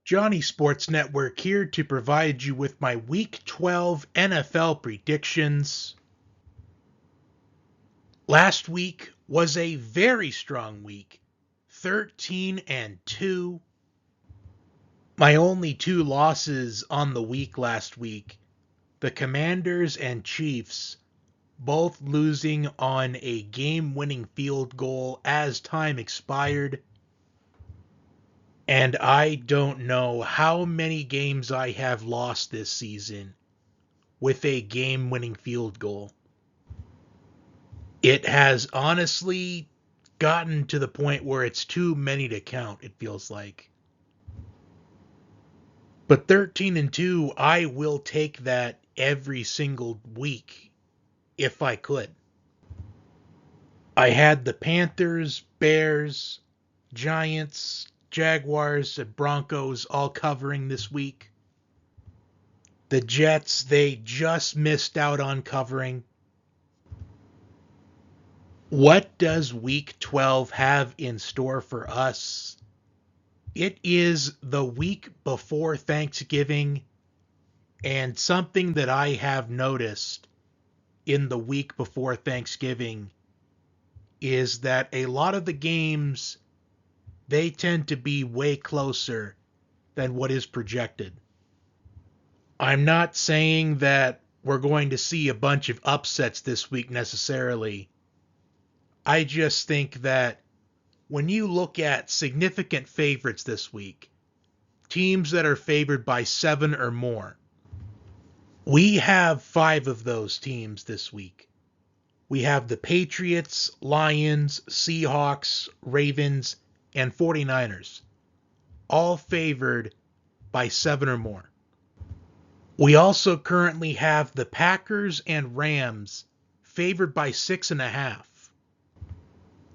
Johnny Sports Network here to provide you with my Week 12 NFL predictions. Last week was a very strong week, 13-2. My only two losses on the week last week, the Commanders and Chiefs, both losing on a game-winning field goal as time expired. And I don't know how many games I have lost this season with a game-winning field goal. It has honestly gotten to the point where it's too many to count, it feels like. But 13-2, I will take that every single week if I could. I had the Panthers, Bears, Giants, Jaguars, and Broncos all covering this week. The Jets, they just missed out on covering. What does Week 12 have in store for us? It is the week before Thanksgiving, and something that I have noticed in the week before Thanksgiving is that a lot of the games, they tend to be way closer than what is projected. I'm not saying that we're going to see a bunch of upsets this week necessarily. I just think that when you look at significant favorites this week, teams that are favored by 7 or more, we have 5 of those teams this week. We have the Patriots, Lions, Seahawks, Ravens, and 49ers, all favored by 7 or more. We also currently have the Packers and Rams favored by 6.5.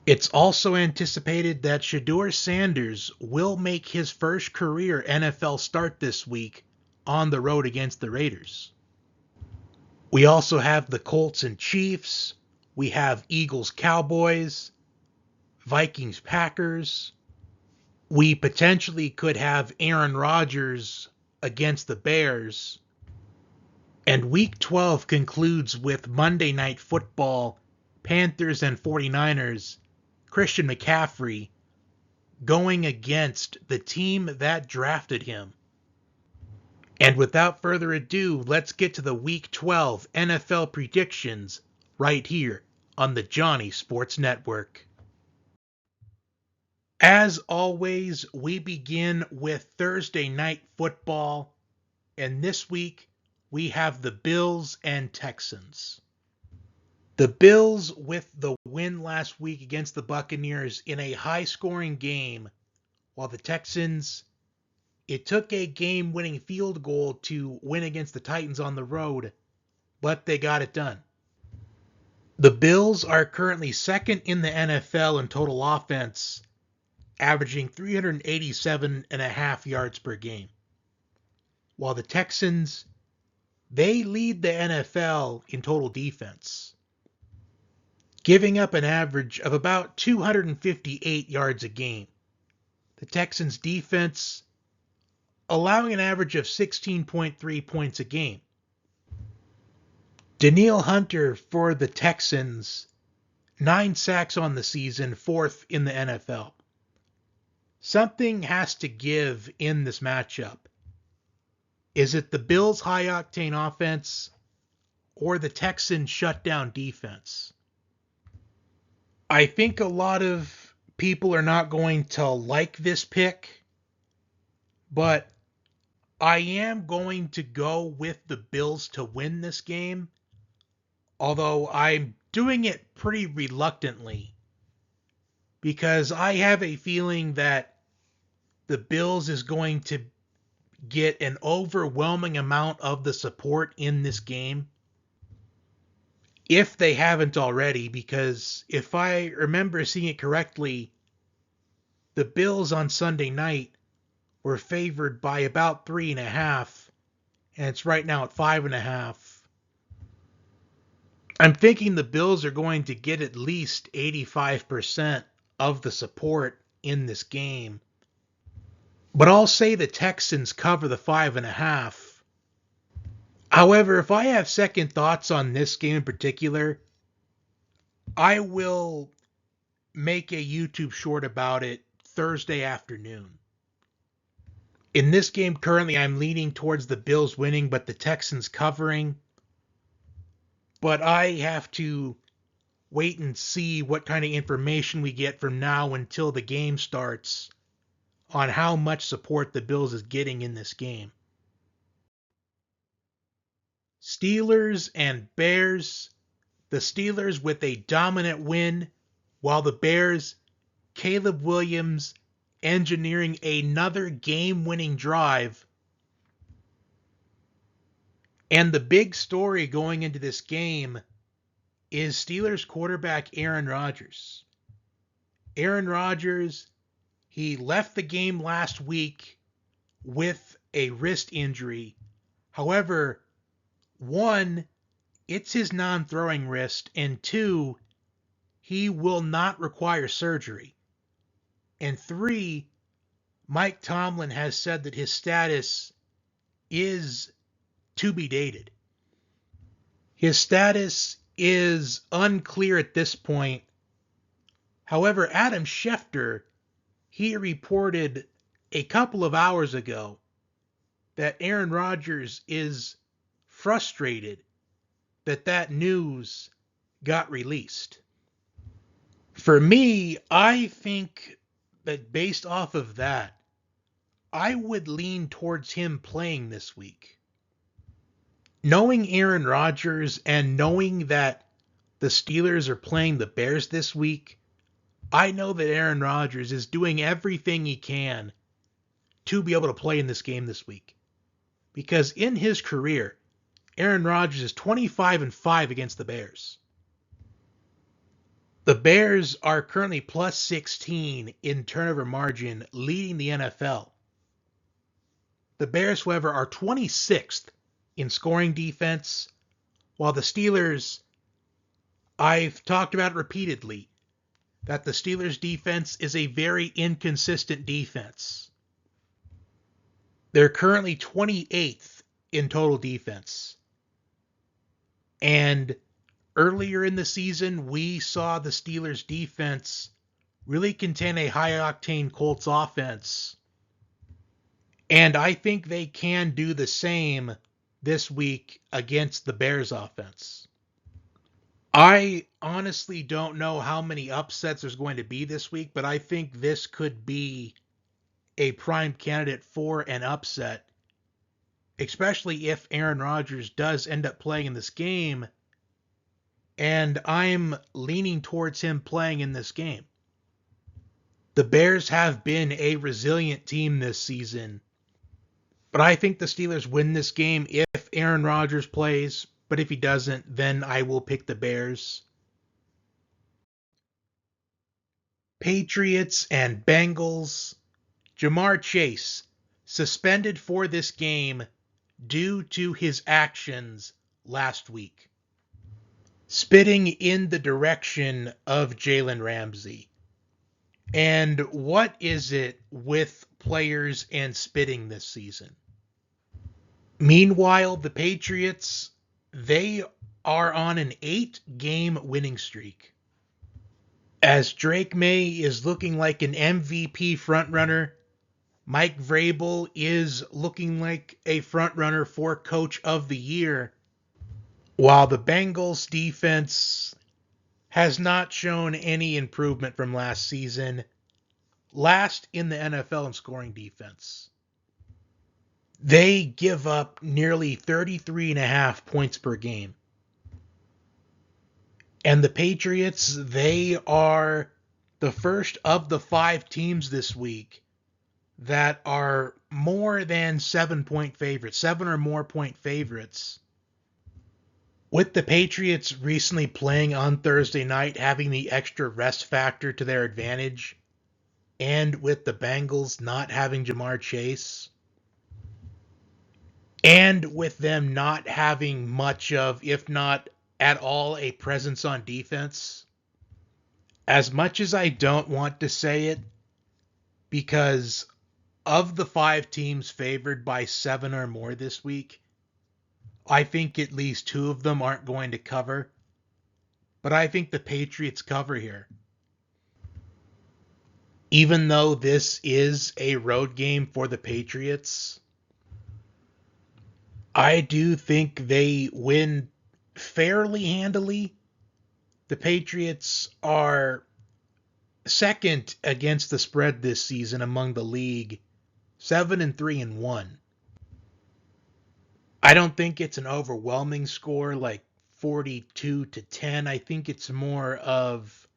It's also anticipated that Shedeur Sanders will make his first career NFL start this week on the road against the Raiders. We also have the Colts and Chiefs. We have Eagles Cowboys, Vikings Packers. We potentially could have Aaron Rodgers against the Bears. And Week 12 concludes with Monday Night Football, Panthers and 49ers, Christian McCaffrey going against the team that drafted him. And without further ado, let's get to the Week 12 NFL predictions right here on the Johnny Sports Network. As always, we begin with Thursday Night Football, and this week we have the Bills and Texans. The Bills, with the win last week against the Buccaneers in a high-scoring game, while the Texans, it took a game-winning field goal to win against the Titans on the road, but they got it done. The Bills are currently second in the NFL in total offense, averaging 387.5 yards per game, while the Texans, they lead the NFL in total defense, giving up an average of about 258 yards a game. The Texans' defense allowing an average of 16.3 points a game. Danielle Hunter for the Texans, 9 sacks on the season, 4th in the NFL. Something has to give in this matchup. Is it the Bills' high-octane offense or the Texans' shutdown defense? I think a lot of people are not going to like this pick, but I am going to go with the Bills to win this game, although I'm doing it pretty reluctantly because I have a feeling that the Bills is going to get an overwhelming amount of the support in this game, if they haven't already, because if I remember seeing it correctly, the Bills on Sunday night were favored by about 3.5, and it's right now at 5.5. I'm thinking the Bills are going to get at least 85% of the support in this game. But I'll say the Texans cover the 5.5. However, if I have second thoughts on this game in particular, I will make a YouTube short about it Thursday afternoon. In this game currently, I'm leaning towards the Bills winning, but the Texans covering. But I have to wait and see what kind of information we get from now until the game starts on how much support the Bills is getting in this game. Steelers and Bears. The Steelers with a dominant win, while the Bears, Caleb Williams engineering another game-winning drive. And the big story going into this game is Steelers quarterback Aaron Rodgers. Aaron Rodgers, he left the game last week with a wrist injury. However, one, it's his non-throwing wrist, and two, he will not require surgery. And three, Mike Tomlin has said that his status is to be dated. His status is unclear at this point. However, Adam Schefter, he reported a couple of hours ago that Aaron Rodgers is frustrated that news got released. For me, I think that based off of that, I would lean towards him playing this week. Knowing Aaron Rodgers and knowing that the Steelers are playing the Bears this week, I know that Aaron Rodgers is doing everything he can to be able to play in this game this week. Because in his career, Aaron Rodgers is 25-5 against the Bears. The Bears are currently plus 16 in turnover margin, leading the NFL. The Bears, however, are 26th in scoring defense, while the Steelers, I've talked about repeatedly, that the Steelers' defense is a very inconsistent defense. They're currently 28th in total defense. And earlier in the season, we saw the Steelers' defense really contain a high-octane Colts offense. And I think they can do the same this week against the Bears offense. I honestly don't know how many upsets there's going to be this week, but I think this could be a prime candidate for an upset, especially if Aaron Rodgers does end up playing in this game, and I'm leaning towards him playing in this game. The Bears have been a resilient team this season, but I think the Steelers win this game if Aaron Rodgers plays, but if he doesn't, then I will pick the Bears. Patriots and Bengals. Ja'Marr Chase suspended for this game due to his actions last week, spitting in the direction of Jalen Ramsey. And what is it with players and spitting this season? Meanwhile, the Patriots, they are on an 8-game winning streak, as Drake May is looking like an MVP frontrunner. Mike Vrabel is looking like a frontrunner for Coach of the Year, while the Bengals defense has not shown any improvement from last season, last in the NFL in scoring defense. They give up nearly 33.5 points per game. And the Patriots, they are the first of the 5 teams this week that are more than 7-point favorites, 7 or more point favorites. With the Patriots recently playing on Thursday night, having the extra rest factor to their advantage, and with the Bengals not having Ja'Marr Chase, and with them not having much of, if not at all, a presence on defense, as much as I don't want to say it, because Of the 5 teams favored by 7 or more this week, I think at least 2 of them aren't going to cover, but I think the Patriots cover here. Even though this is a road game for the Patriots, I do think they win fairly handily. The Patriots are second against the spread this season among the league, 7-3-1. I don't think it's an overwhelming score like 42-10. I think it's more of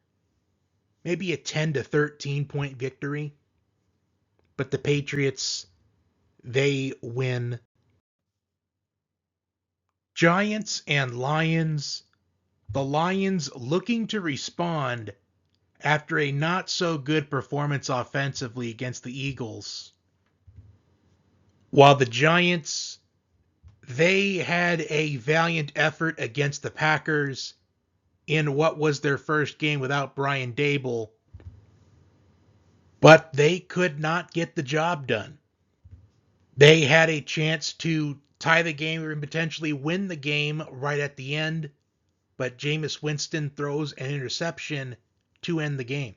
maybe a 10 to 13 point victory. But the Patriots, they win. Giants and Lions. The Lions looking to respond after a not so good performance offensively against the Eagles. While the Giants, they had a valiant effort against the Packers in what was their first game without Brian Daboll, but they could not get the job done. They had a chance to tie the game or potentially win the game right at the end, but Jameis Winston throws an interception to end the game.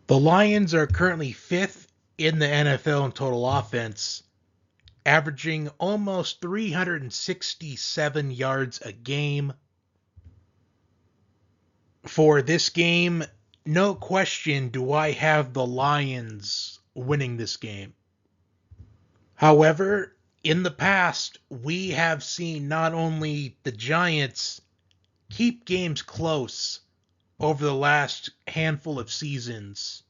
The Lions are currently 5th in the NFL in total offense, averaging almost 367 yards a game. For this game, no question do I have the Lions winning this game. However, in the past, we have seen not only the Giants keep games close over the last handful of seasons,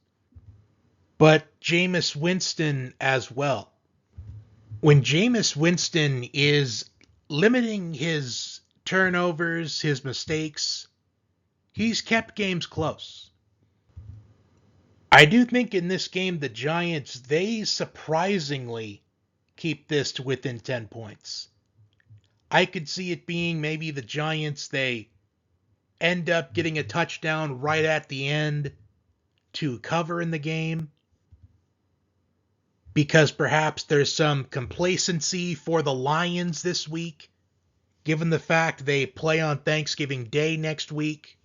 but Jameis Winston as well. When Jameis Winston is limiting his turnovers, his mistakes, he's kept games close. I do think in this game, the Giants, they surprisingly keep this to within 10 points. I could see it being maybe the Giants, they end up getting a touchdown right at the end to cover in the game, because perhaps there's some complacency for the Lions this week, given the fact they play on Thanksgiving Day next week.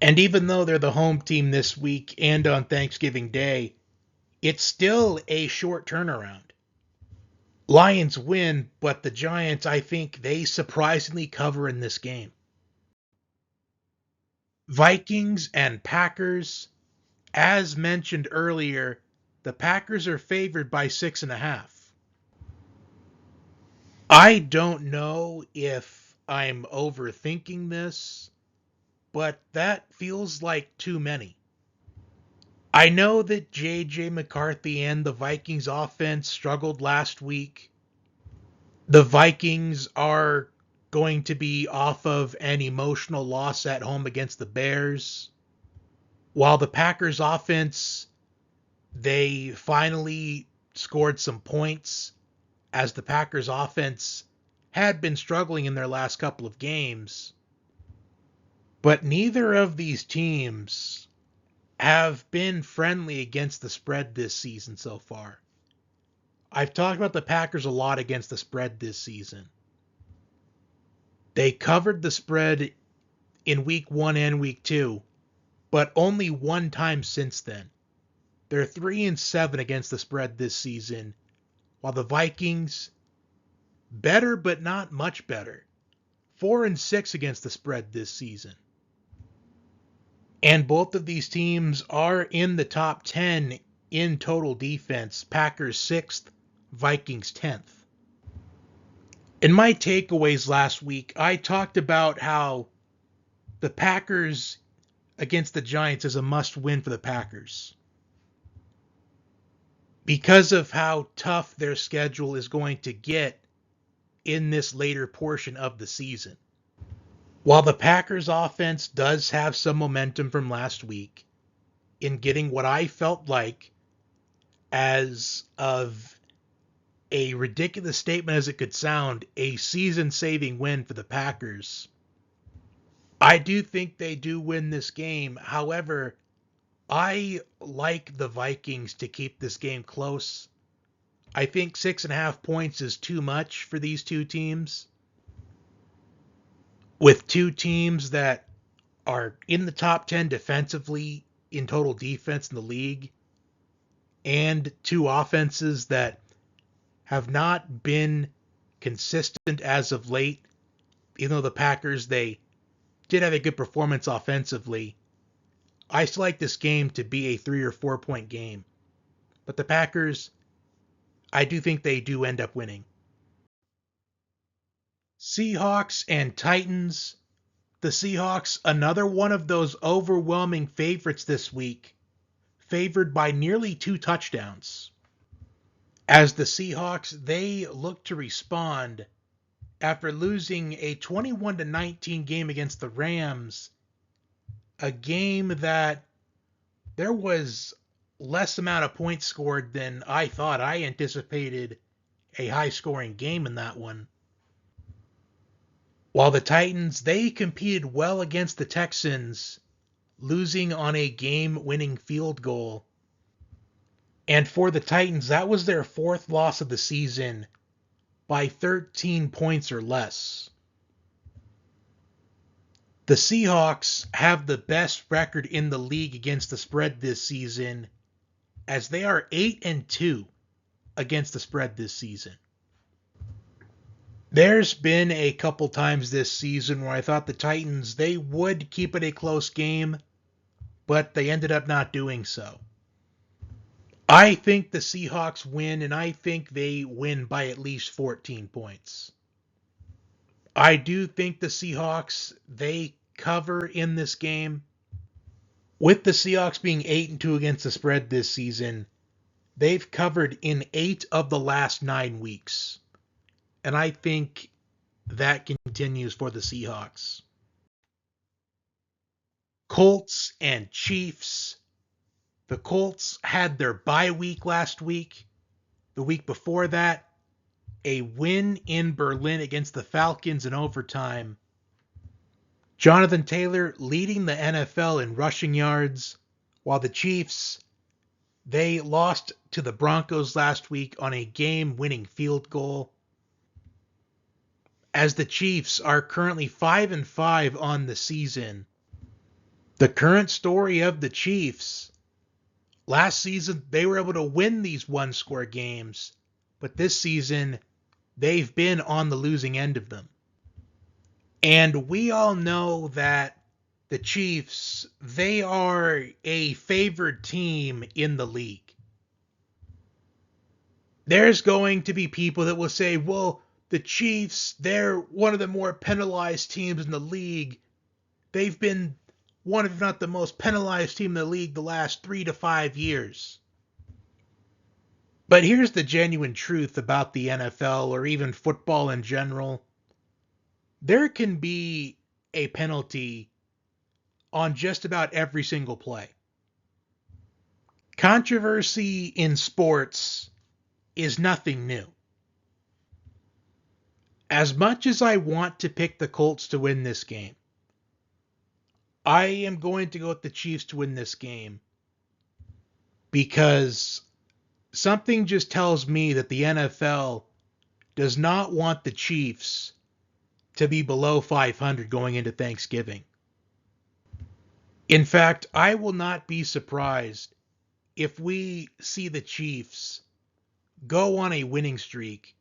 And even though they're the home team this week and on Thanksgiving Day, it's still a short turnaround. Lions win, but the Giants, I think they surprisingly cover in this game. Vikings and Packers. As mentioned earlier, the Packers are favored by 6.5. I don't know if I'm overthinking this, but that feels like too many. I know that J.J. McCarthy and the Vikings offense struggled last week. The Vikings are going to be off of an emotional loss at home against the Bears. While the Packers offense, they finally scored some points, as the Packers offense had been struggling in their last couple of games. But neither of these teams have been friendly against the spread this season so far. I've talked about the Packers a lot against the spread this season. They covered the spread in week 1 and week 2, but only one time since then. They're 3-7 against the spread this season, while the Vikings, better but not much better, 4-6 against the spread this season. And both of these teams are in the top 10 in total defense. Packers 6th, Vikings 10th. In my takeaways last week, I talked about how the Packers against the Giants is a must-win for the Packers, because of how tough their schedule is going to get in this later portion of the season. While the Packers offense does have some momentum from last week in getting what I felt like as of a ridiculous statement as it could sound, a season-saving win for the Packers, I do think they do win this game. However, I like the Vikings to keep this game close. I think 6.5 points is too much for these two teams. With two teams that are in the top 10 defensively in total defense in the league, and two offenses that have not been consistent as of late, even though the Packers, they did have a good performance offensively. I still like this game to be a 3 or 4 point game. But the Packers, I do think they do end up winning. Seahawks and Titans. The Seahawks, another one of those overwhelming favorites this week, favored by nearly 2 touchdowns. As the Seahawks, they look to respond after losing a 21-19 game against the Rams, a game that there was less amount of points scored than I thought. I anticipated a high-scoring game in that one. While the Titans, they competed well against the Texans, losing on a game-winning field goal. And for the Titans, that was their 4th loss of the season by 13 points or less. The Seahawks have the best record in the league against the spread this season, as they are 8-2 against the spread this season. There's been a couple times this season where I thought the Titans, they would keep it a close game, but they ended up not doing so. I think the Seahawks win, and I think they win by at least 14 points. I do think the Seahawks, they cover in this game. With the Seahawks being 8-2 against the spread this season, they've covered in 8 of the last 9 weeks. And I think that continues for the Seahawks. Colts and Chiefs. The Colts had their bye week last week. The week before that, a win in Berlin against the Falcons in overtime. Jonathan Taylor leading the NFL in rushing yards, while the Chiefs, they lost to the Broncos last week on a game-winning field goal. As the Chiefs are currently 5-5 on the season, the current story of the Chiefs, last season they were able to win these one-score games, but this season they've been on the losing end of them. And we all know that the Chiefs, they are a favored team in the league. There's going to be people that will say, well, the Chiefs, they're one of the more penalized teams in the league. They've been one, if not the most penalized team in the league the last 3 to 5 years. But here's the genuine truth about the NFL, or even football in general. There can be a penalty on just about every single play. Controversy in sports is nothing new. As much as I want to pick the Colts to win this game, I am going to go with the Chiefs to win this game because something just tells me that the NFL does not want the Chiefs to be below 500 going into Thanksgiving. In fact, I will not be surprised if we see the Chiefs go on a winning streak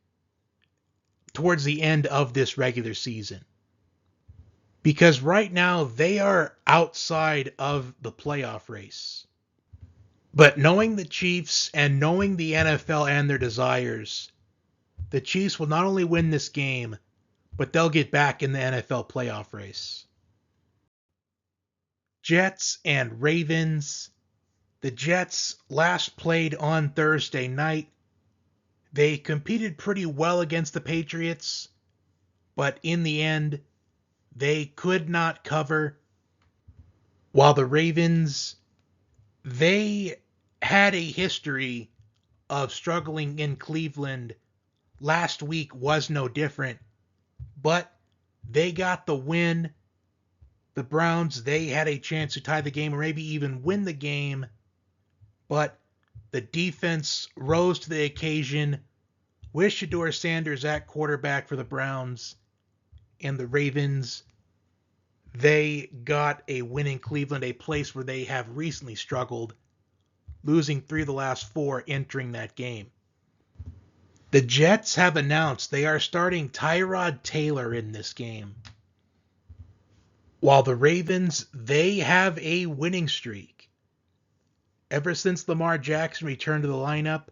towards the end of this regular season. Because right now they are outside of the playoff race. But knowing the Chiefs and knowing the NFL and their desires, the Chiefs will not only win this game, but they'll get back in the NFL playoff race. Jets and Ravens. The Jets last played on Thursday night. They competed pretty well against the Patriots, but in the end, they could not cover. While the Ravens, they had a history of struggling in Cleveland. Last week was no different, but they got the win. The Browns, they had a chance to tie the game or maybe even win the game, but the defense rose to the occasion with Shedeur Sanders at quarterback for the Browns, and the Ravens, they got a win in Cleveland, a place where they have recently struggled, losing 3 of the last 4 entering that game. The Jets have announced they are starting Tyrod Taylor in this game, while the Ravens, they have a winning streak. Ever since Lamar Jackson returned to the lineup,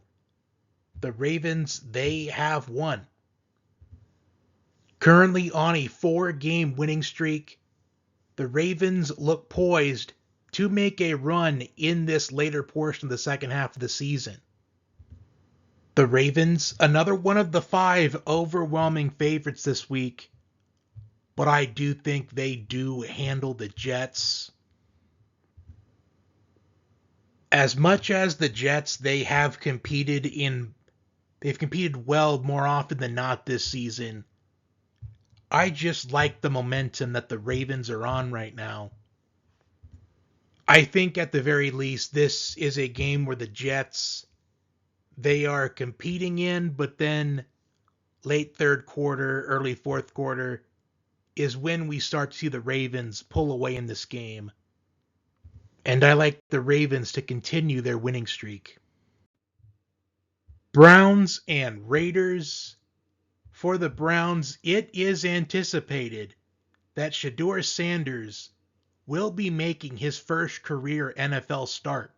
the Ravens, they have won. Currently on a 4-game winning streak, the Ravens look poised to make a run in this later portion of the second half of the season. The Ravens, another one of the 5 overwhelming favorites this week, but I do think they do handle the Jets. As much as the Jets, they've competed well more often than not this season. I just like the momentum that the Ravens are on right now. I think at the very least, this is a game where the Jets, they are competing in, but then late third quarter, early fourth quarter is when we start to see the Ravens pull away in this game. And I like the Ravens to continue their winning streak. Browns and Raiders. For the Browns, it is anticipated that Shedeur Sanders will be making his first career NFL start.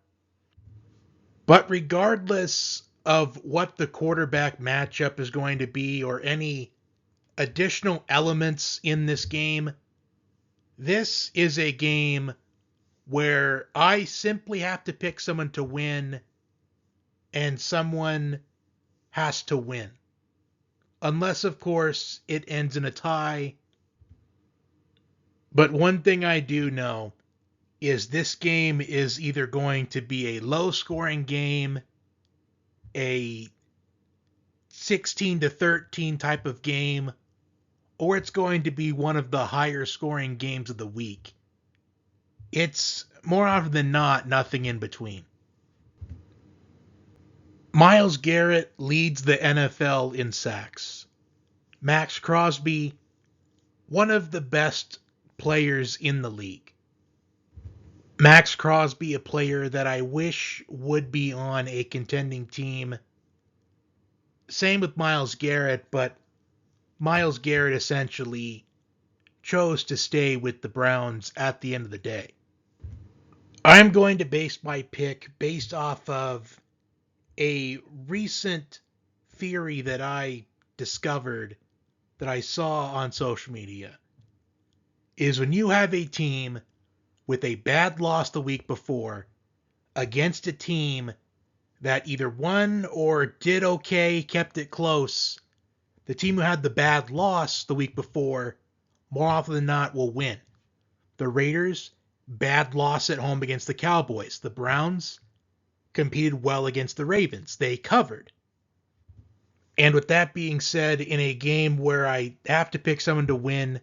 But regardless of what the quarterback matchup is going to be or any additional elements in this game, this is a game where I simply have to pick someone to win and someone has to win. Unless, of course, it ends in a tie. But one thing I do know is this game is either going to be a low-scoring game, a 16-13 type of game, or it's going to be one of the higher-scoring games of the week. It's, more often than not, nothing in between. Myles Garrett leads the NFL in sacks. Maxx Crosby, one of the best players in the league. Maxx Crosby, a player that I wish would be on a contending team. Same with Myles Garrett, but Myles Garrett essentially chose to stay with the Browns at the end of the day. I'm going to base my pick based off of a recent theory that I discovered that I saw on social media. Is when you have a team with a bad loss the week before against a team that either won or did okay, kept it close, the team who had the bad loss the week before, more often than not, will win. The Raiders, bad loss at home against the Cowboys. The Browns competed well against the Ravens. They covered. And with that being said, in a game where I have to pick someone to win,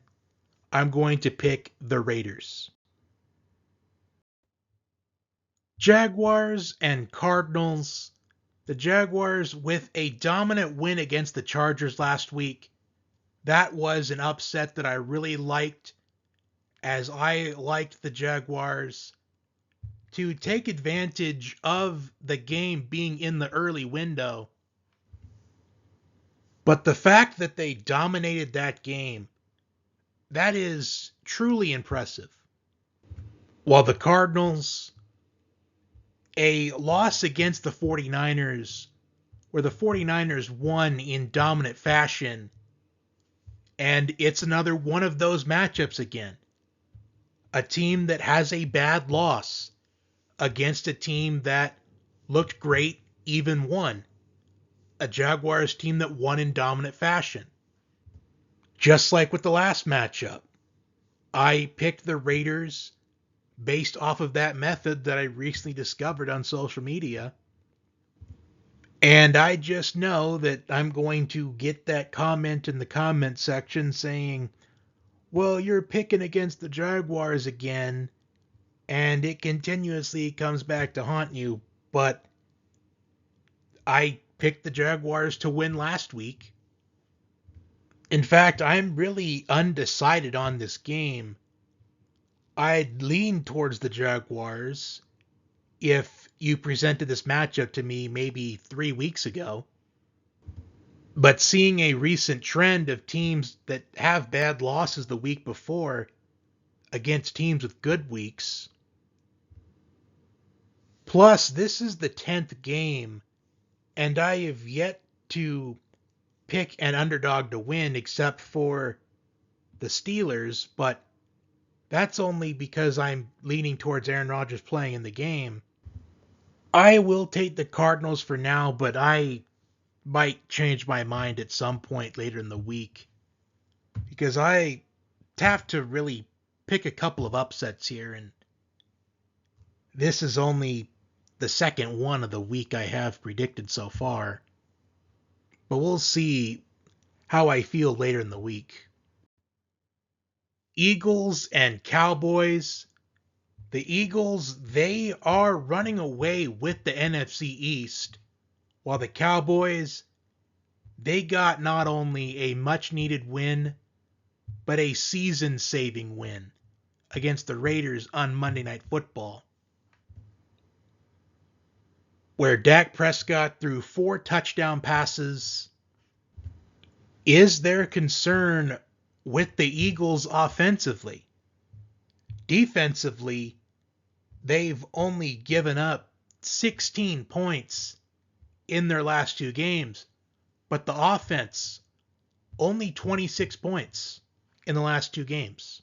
I'm going to pick the Raiders. Jaguars and Cardinals. The Jaguars with a dominant win against the Chargers last week. That was an upset that I really liked, as I liked the Jaguars to take advantage of the game being in the early window. But the fact that they dominated that game, that is truly impressive. While the Cardinals, a loss against the 49ers, where the 49ers won in dominant fashion, and it's another one of those matchups again. A team that has a bad loss against a team that looked great, even won. A Jaguars team that won in dominant fashion. Just like with the last matchup, I picked the Raiders based off of that method that I recently discovered on social media. And I just know that I'm going to get that comment in the comment section saying, well, you're picking against the Jaguars again, and it continuously comes back to haunt you. But I picked the Jaguars to win last week. In fact, I'm really undecided on this game. I'd lean towards the Jaguars if you presented this matchup to me maybe 3 weeks ago. But seeing a recent trend of teams that have bad losses the week before against teams with good weeks, plus this is the 10th game, and I have yet to pick an underdog to win except for the Steelers, but that's only because I'm leaning towards Aaron Rodgers playing in the game. I will take the Cardinals for now, but I might change my mind at some point later in the week because I have to really pick a couple of upsets here, and this is only the second one of the week I have predicted so far. But we'll see how I feel later in the week. Eagles and Cowboys. The Eagles, they are running away with the NFC East, while the Cowboys, they got not only a much needed win, but a season saving win against the Raiders on Monday Night Football, where Dak Prescott threw 4 touchdown passes. Is there concern with the Eagles offensively? Defensively, they've only given up 16 points in their last 2 games, but the offense, only 26 points in the last 2 games.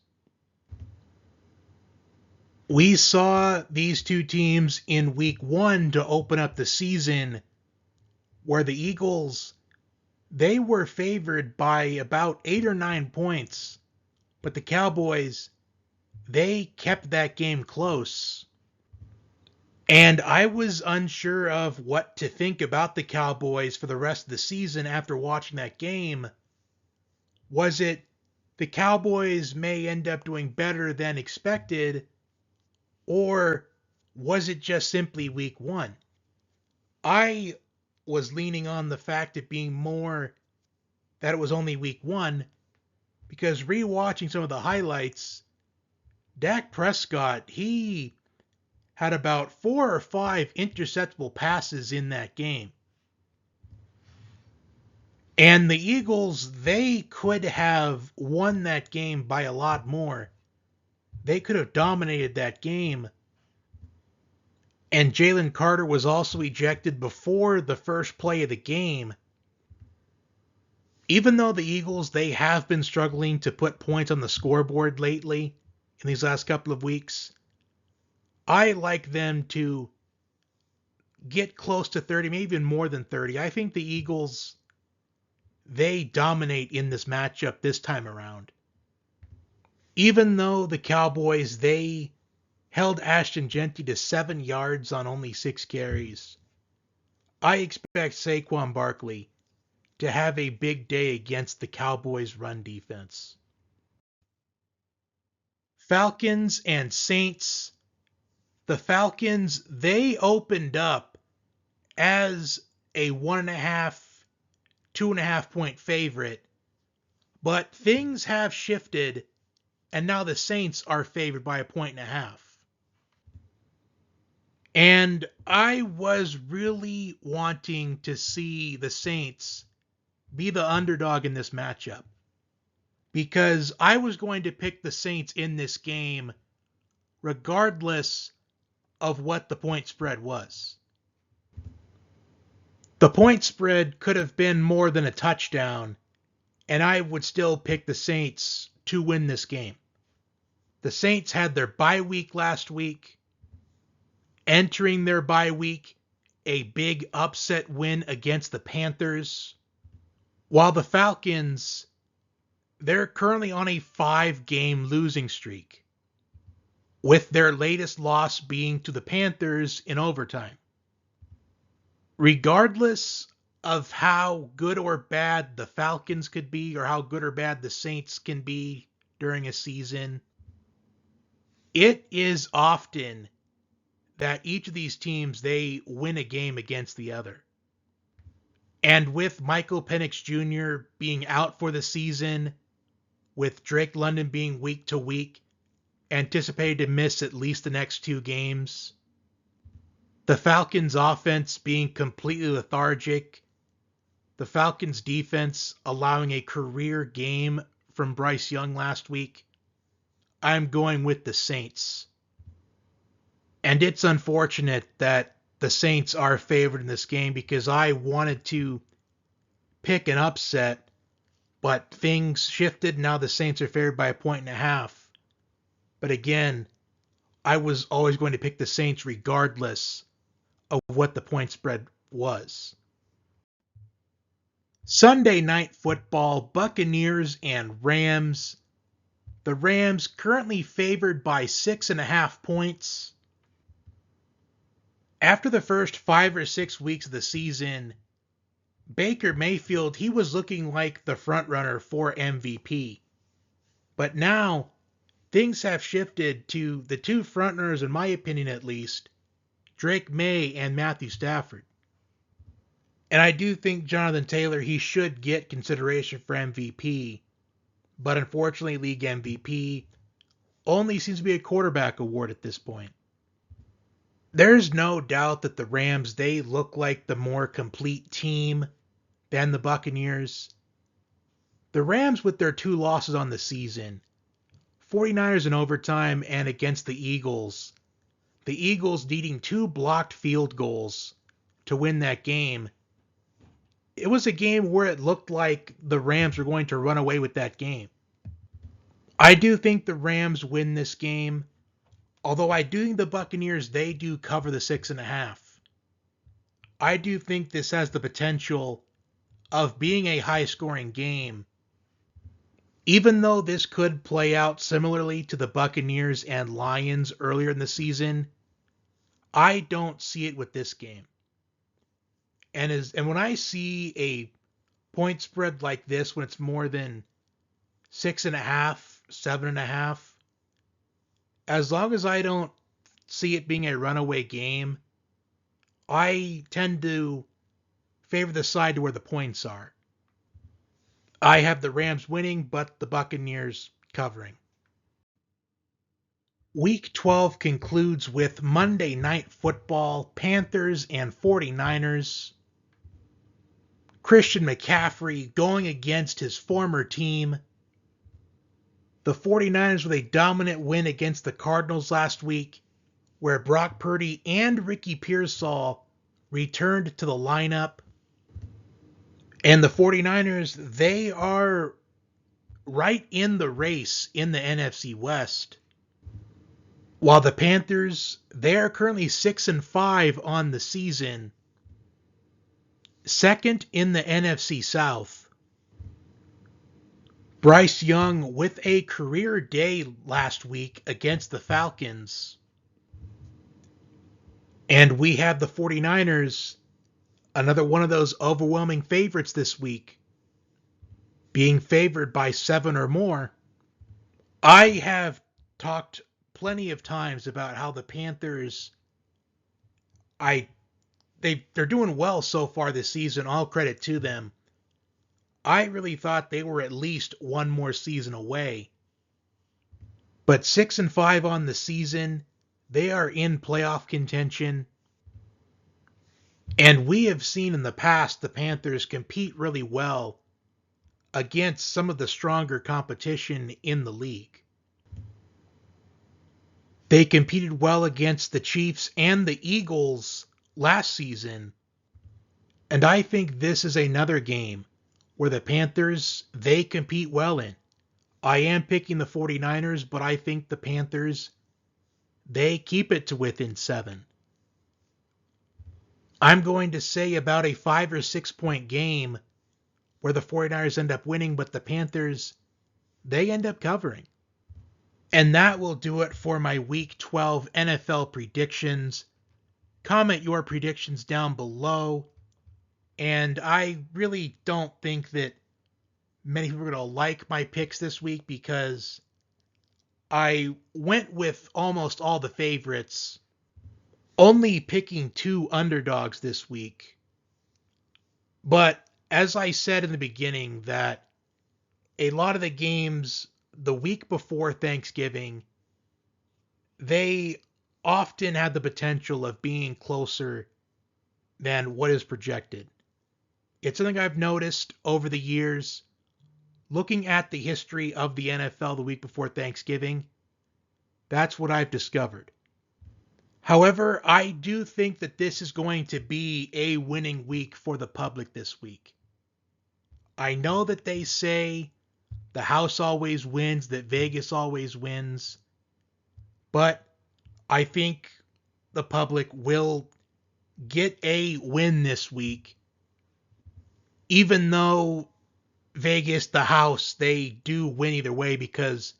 We saw these two teams in week 1 to open up the season, where the Eagles, they were favored by about 8 or 9 points, but the Cowboys, they kept that game close. And I was unsure of what to think about the Cowboys for the rest of the season after watching that game. Was it the Cowboys may end up doing better than expected, or was it just simply week 1? I was leaning on the fact it being more that it was only week 1, because rewatching some of the highlights, Dak Prescott, he had about 4 or 5 interceptable passes in that game. And the Eagles, they could have won that game by a lot more. They could have dominated that game. And Jalen Carter was also ejected before the first play of the game. Even though the Eagles, they have been struggling to put points on the scoreboard lately in these last couple of weeks, I like them to get close to 30, maybe even more than 30. I think the Eagles, they dominate in this matchup this time around. Even though the Cowboys, they held Ashton Jeanty to 7 yards on only 6 carries, I expect Saquon Barkley to have a big day against the Cowboys' run defense. Falcons and Saints. The Falcons, they opened up as a 1.5, 2.5 point favorite, but things have shifted, and now the Saints are favored by 1.5. And I was really wanting to see the Saints be the underdog in this matchup, because I was going to pick the Saints in this game regardless of what the point spread was. The point spread could have been more than a touchdown, and I would still pick the Saints to win this game. The Saints had their bye week last week. Entering their bye week, a big upset win against the Panthers. While the Falcons, they're currently on a 5-game losing streak, with their latest loss being to the Panthers in overtime. Regardless of how good or bad the Falcons could be, or how good or bad the Saints can be during a season, it is often that each of these teams, they win a game against the other. And with Michael Penix Jr. being out for the season, with Drake London being week to week, anticipated to miss at least the next 2 games, the Falcons offense being completely lethargic, the Falcons defense allowing a career game from Bryce Young last week, I'm going with the Saints. And it's unfortunate that the Saints are favored in this game because I wanted to pick an upset, but things shifted. Now the Saints are favored by 1.5. But again, I was always going to pick the Saints regardless of what the point spread was. Sunday Night Football, Buccaneers and Rams. The Rams currently favored by 6.5 points. After the first 5 or 6 weeks of the season, Baker Mayfield, he was looking like the frontrunner for MVP. But now, things have shifted to the 2 frontrunners, in my opinion at least, Drake May and Matthew Stafford. And I do think Jonathan Taylor, he should get consideration for MVP. But unfortunately, league MVP only seems to be a quarterback award at this point. There's no doubt that the Rams, they look like the more complete team than the Buccaneers. The Rams, with their 2 losses on the season, 49ers in overtime and against the Eagles needing 2 blocked field goals to win that game. It was a game where it looked like the Rams were going to run away with that game. I do think the Rams win this game. Although I do think the Buccaneers, they do cover the 6.5. I do think this has the potential of being a high-scoring game. Even though this could play out similarly to the Buccaneers and Lions earlier in the season, I don't see it with this game. And when I see a point spread like this, when it's more than 6.5, 7.5, as long as I don't see it being a runaway game, I tend to favor the side to where the points are. I have the Rams winning, but the Buccaneers covering. Week 12 concludes with Monday Night Football, Panthers and 49ers. Christian McCaffrey going against his former team. The 49ers with a dominant win against the Cardinals last week, where Brock Purdy and Ricky Pearsall returned to the lineup. And the 49ers, they are right in the race in the NFC West. While the Panthers, they are currently 6-5 on the season, second in the NFC South. Bryce Young with a career day last week against the Falcons. And we have the 49ers, another one of those overwhelming favorites this week, being favored by 7 or more. I have talked plenty of times about how the Panthers, they're doing well so far this season, all credit to them. I really thought they were at least one more season away. But 6-5 on the season, they are in playoff contention. And we have seen in the past the Panthers compete really well against some of the stronger competition in the league. They competed well against the Chiefs and the Eagles last season. And I think this is another game where the Panthers, they compete well in. I am picking the 49ers, but I think the Panthers, they keep it to within 7. I'm going to say about a 5 or 6 point game where the 49ers end up winning, but the Panthers, they end up covering. And that will do it for my Week 12 NFL predictions. Comment your predictions down below. And I really don't think that many people are going to like my picks this week because I went with almost all the favorites, only picking two underdogs this week. But as I said in the beginning, that a lot of the games the week before Thanksgiving, they often have the potential of being closer than what is projected. It's something I've noticed over the years. Looking at the history of the NFL the week before Thanksgiving, that's what I've discovered. However, I do think that this is going to be a winning week for the public this week. I know that they say the house always wins, that Vegas always wins, but I think the public will get a win this week, even though Vegas, the house, they do win either way because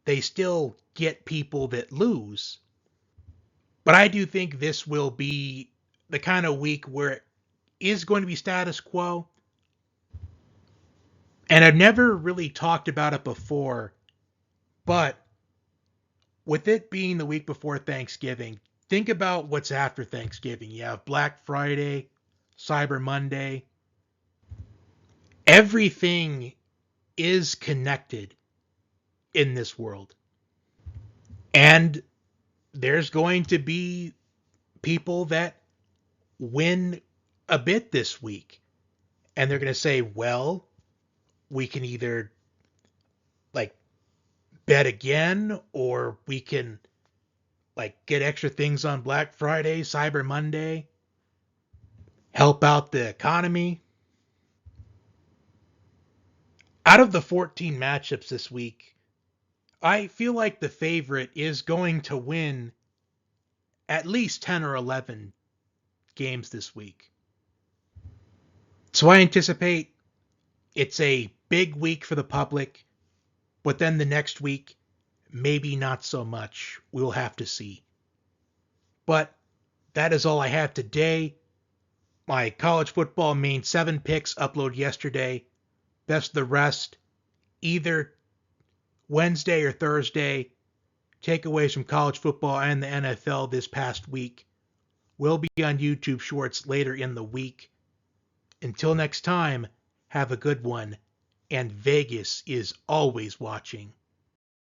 they still get people that lose. But I do think this will be the kind of week where it is going to be status quo. And I've never really talked about it before, but with it being the week before Thanksgiving, think about what's after Thanksgiving. You have Black Friday, Cyber Monday. Everything is connected in this world. And there's going to be people that win a bit this week. And they're going to say, well, we can either like bet again, or we can like get extra things on Black Friday, Cyber Monday, help out the economy. Out of the 14 matchups this week, I feel like the favorite is going to win at least 10 or 11 games this week. So I anticipate it's a big week for the public, but then the next week, maybe not so much. We'll have to see. But that is all I have today. My college football main 7 picks upload yesterday. Best of the rest, either Wednesday or Thursday. Takeaways from college football and the NFL this past week will be on YouTube Shorts later in the week. Until next time, have a good one, and Vegas is always watching.